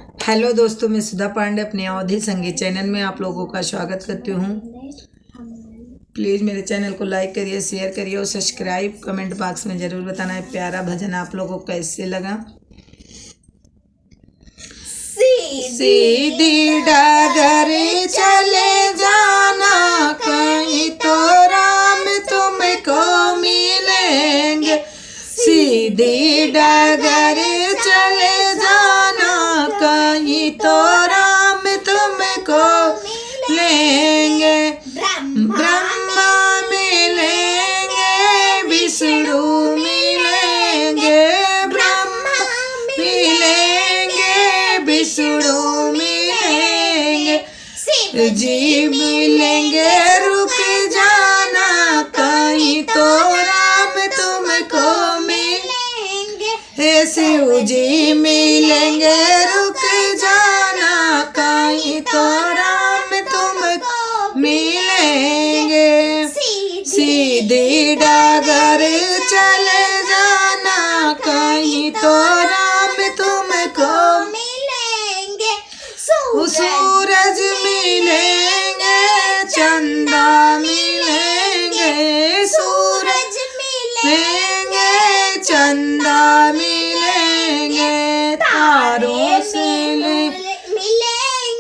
Hello दोस्तों, मैं सुधा पांडे अपने अवधि संगीत चैनल में आप लोगों का स्वागत करती हूँ। प्लीज़ मेरे चैनल को लाइक करिए, शेयर करिए और सब्सक्राइब कमेंट बॉक्स में ज़रूर बताना है प्यारा भजन आप लोगों को कैसे लगा। सीधी डगर चले जाना, कहीं तो राम तुमको मिलेंगे। सीधी डगर चले जाना, कहीं तो राम तुमको लेंगे। ब्रह्मा मिलेंगे, विष्णु मिलेंगे, ब्रह्मा मिलेंगे, विष्णु मिलेंगे, जी मिलेंगे। रुक जाना, कहीं तो राम तुमको मिलेंगे। शिव जी मिलेंगे, रुक जाना, कहीं तो राम तुमको मिलेंगे। सीधी डगर चले जाना, कहीं तो राम तुमको मिलेंगे। सूरज मिलेंगे, चंदा मिलेंगे, सूरज मिलेंगे, चंदा मिलेंगे, तारों से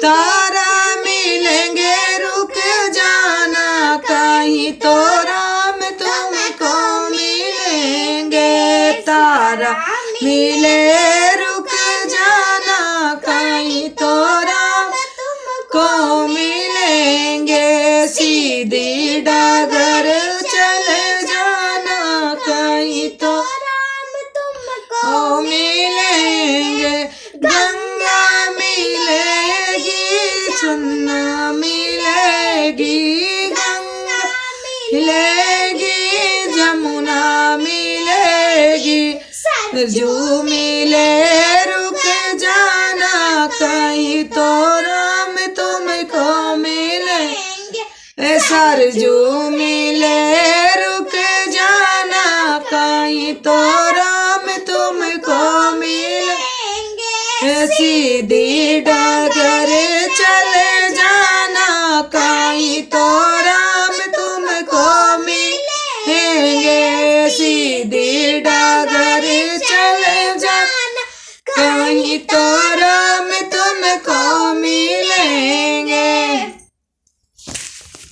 तारा मिलेंगे। रुक जाना, कहीं तो राम तुमको मिलेंगे। तारा मिले, रुक जाना, कहीं तो राम तुमको मिलेंगे। सीधी डगर चले जाना, कहीं तो राम तुमको मिलेंगे। गंगा मिलेगी, सुन्ना मिलेगी, गंगा मिलेगी, जमुना मिलेगी, सरजू मिले, रुक जाना, कहीं तो राम तुमको मिलेंगे। सरजू मिले, रुक जाना, कहीं तो राम तुमको मिलेंगे। सीधी डगर चले जाना, कहीं तो राम तुमको मिलेंगे।